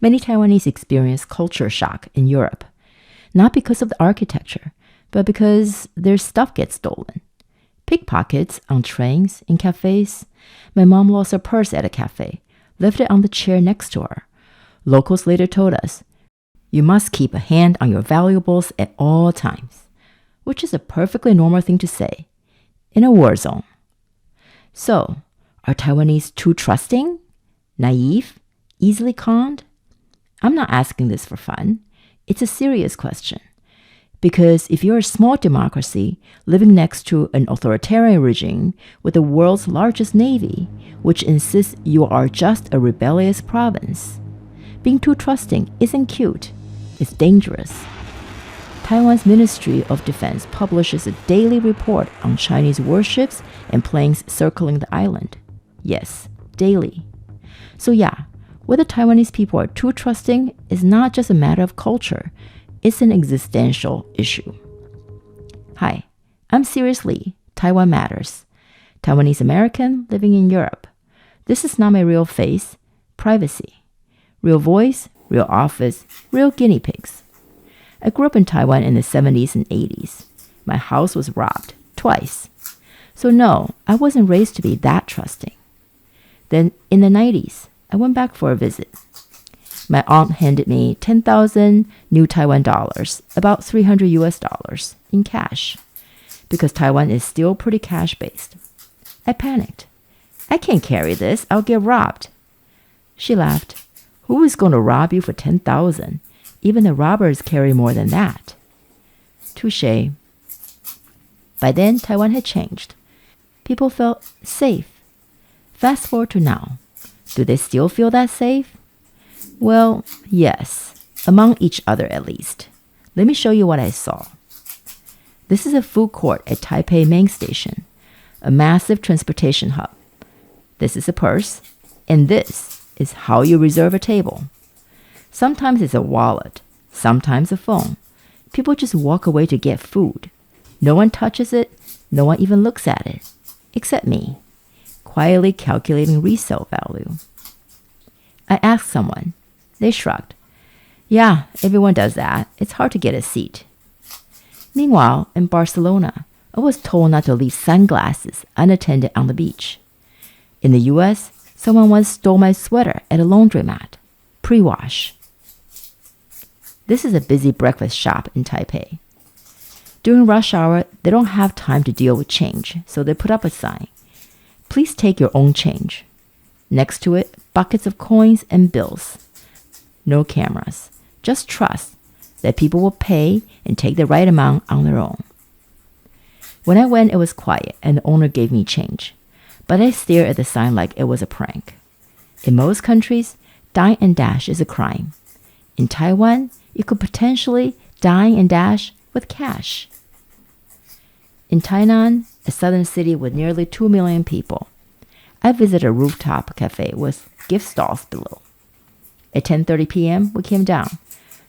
Many Taiwanese experience culture shock in Europe, not because of the architecture, but because their stuff gets stolen. Pickpockets on trains, in cafes. My mom lost her purse at a cafe, left it on the chair next to her. Locals later told us, "You must keep a hand on your valuables at all times," which is a perfectly normal thing to say in a war zone. So, are Taiwanese too trusting, naive, easily conned? I'm not asking this for fun. It's a serious question. Because if you're a small democracy living next to an authoritarian regime with the world's largest navy, which insists you are just a rebellious province, being too trusting isn't cute. It's dangerous. Taiwan's Ministry of Defense publishes a daily report on Chinese warships and planes circling the island. Yes, daily. So yeah, whether Taiwanese people are too trusting is not just a matter of culture. It's an existential issue. Hi, I'm Serious Lee. Taiwan Matters. Taiwanese American living in Europe. This is not my real face. Privacy. Real voice, real office, real guinea pigs. I grew up in Taiwan in the 70s and 80s. My house was robbed twice. So no, I wasn't raised to be that trusting. Then in the 90s, I went back for a visit. My aunt handed me 10,000 new Taiwan dollars, about $300 in cash, because Taiwan is still pretty cash-based. I panicked. I can't carry this. I'll get robbed. She laughed. Who is going to rob you for 10,000? Even the robbers carry more than that. Touché. By then, Taiwan had changed. People felt safe. Fast forward to now. Do they still feel that safe? Well, yes, among each other at least. Let me show you what I saw. This is a food court at Taipei Main Station, a massive transportation hub. This is a purse, and this is how you reserve a table. Sometimes it's a wallet, sometimes a phone. People just walk away to get food. No one touches it, no one even looks at it, except me, quietly calculating resale value. I asked someone. They shrugged. Yeah, everyone does that. It's hard to get a seat. Meanwhile, in Barcelona, I was told not to leave sunglasses unattended on the beach. In the US, someone once stole my sweater at a laundromat. Pre-wash. This is a busy breakfast shop in Taipei. During rush hour, they don't have time to deal with change, so they put up a sign. Please take your own change. Next to it, buckets of coins and bills. No cameras. Just trust that people will pay and take the right amount on their own. When I went, it was quiet and the owner gave me change. But I stared at the sign like it was a prank. In most countries, dine and dash is a crime. In Taiwan, you could potentially dine and dash with cash. In Tainan, a southern city with nearly 2 million people, I visited a rooftop cafe with gift stalls below. At 10:30 p.m., we came down.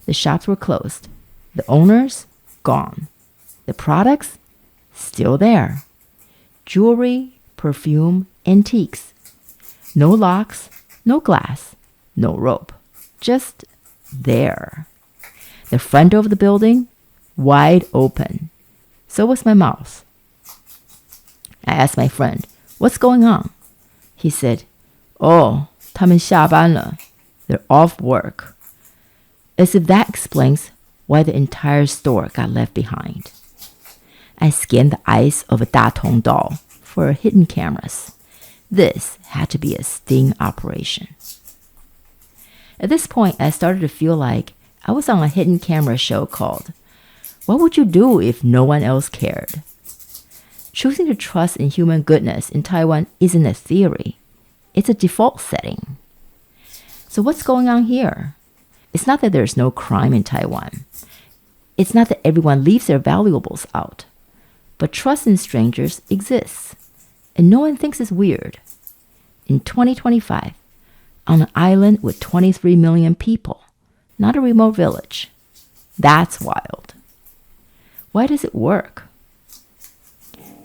The shops were closed. The owners, gone. The products, still there. Jewelry, perfume, antiques. No locks, no glass, no rope. Just there. The front door of the building, wide open. So was my mouth. I asked my friend, "What's going on?" He said, "Oh, 他们下班了. They're off work." As if that explains why the entire store got left behind. I scanned the eyes of a Datong doll for hidden cameras. This had to be a sting operation. At this point, I started to feel like I was on a hidden camera show called What Would You Do If No One Else Cared? Choosing to trust in human goodness in Taiwan isn't a theory. It's a default setting. So what's going on here? It's not that there's no crime in Taiwan. It's not that everyone leaves their valuables out. But trust in strangers exists. And no one thinks it's weird. In 2025, on an island with 23 million people, not a remote village. That's wild. Why does it work?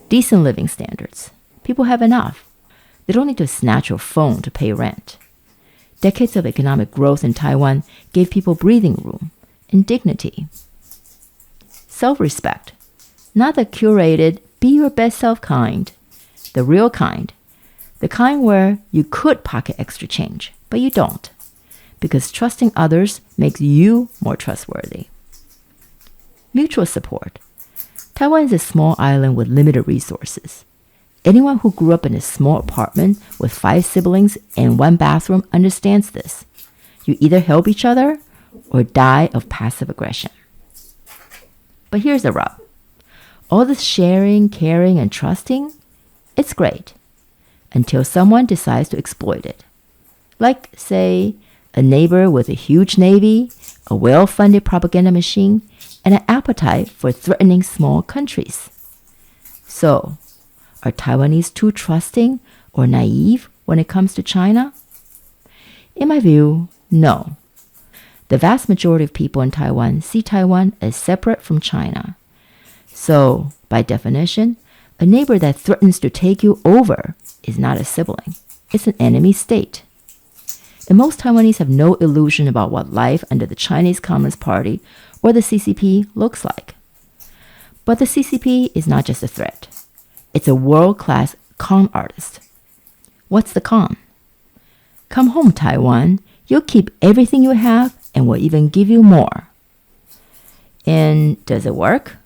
Decent living standards. People have enough. They don't need to snatch your phone to pay rent. Decades of economic growth in Taiwan gave people breathing room and dignity. Self-respect, not the curated, be your best self kind, the real kind, the kind where you could pocket extra change, but you don't, because trusting others makes you more trustworthy. Mutual support. Taiwan is a small island with limited resources. Anyone who grew up in a small apartment with 5 siblings and 1 bathroom understands this. You either help each other or die of passive aggression. But here's the rub. All this sharing, caring, and trusting, it's great, until someone decides to exploit it. Like, say, a neighbor with a huge navy, a well-funded propaganda machine, and an appetite for threatening small countries. So, are Taiwanese too trusting or naive when it comes to China? In my view, no. The vast majority of people in Taiwan see Taiwan as separate from China. So, by definition, a neighbor that threatens to take you over is not a sibling. It's an enemy state. And most Taiwanese have no illusion about what life under the Chinese Communist Party or the CCP looks like. But the CCP is not just a threat. It's a world-class con artist. What's the con? Come home, Taiwan. You'll keep everything you have and we'll even give you more. And does it work?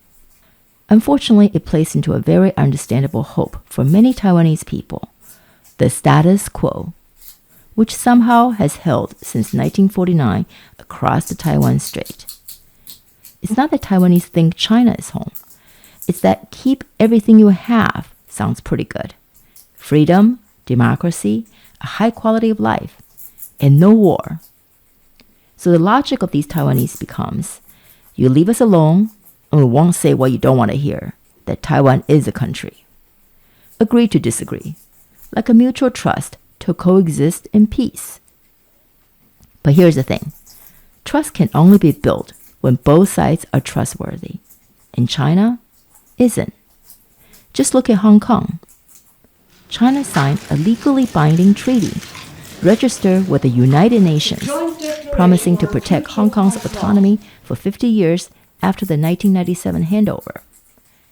Unfortunately, it plays into a very understandable hope for many Taiwanese people, the status quo, which somehow has held since 1949 across the Taiwan Strait. It's not that Taiwanese think China is home. It's that keep everything you have sounds pretty good. Freedom, democracy, a high quality of life, and no war. So the logic of these Taiwanese becomes, you leave us alone, and we won't say what you don't want to hear, that Taiwan is a country. Agree to disagree, like a mutual trust to coexist in peace. But here's the thing. Trust can only be built when both sides are trustworthy. And China isn't. Just look at Hong Kong. China signed a legally binding treaty, registered with the United Nations, promising to protect Hong Kong's autonomy for 50 years after the 1997 handover.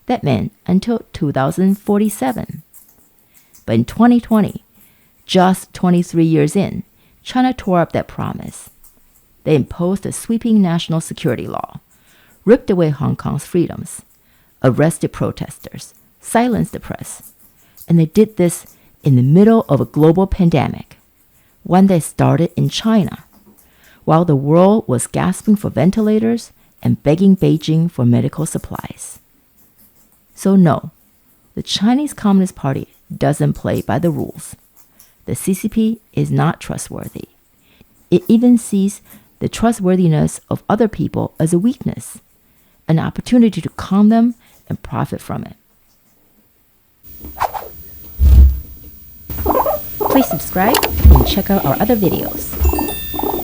That meant until 2047. But in 2020, just 23 years in, China tore up that promise. They imposed a sweeping national security law, ripped away Hong Kong's freedoms, arrested protesters, silenced the press, and they did this in the middle of a global pandemic, one that started in China, while the world was gasping for ventilators and begging Beijing for medical supplies. So no, the Chinese Communist Party doesn't play by the rules. The CCP is not trustworthy. It even sees the trustworthiness of other people as a weakness, an opportunity to calm them and profit from it. Please subscribe and check out our other videos.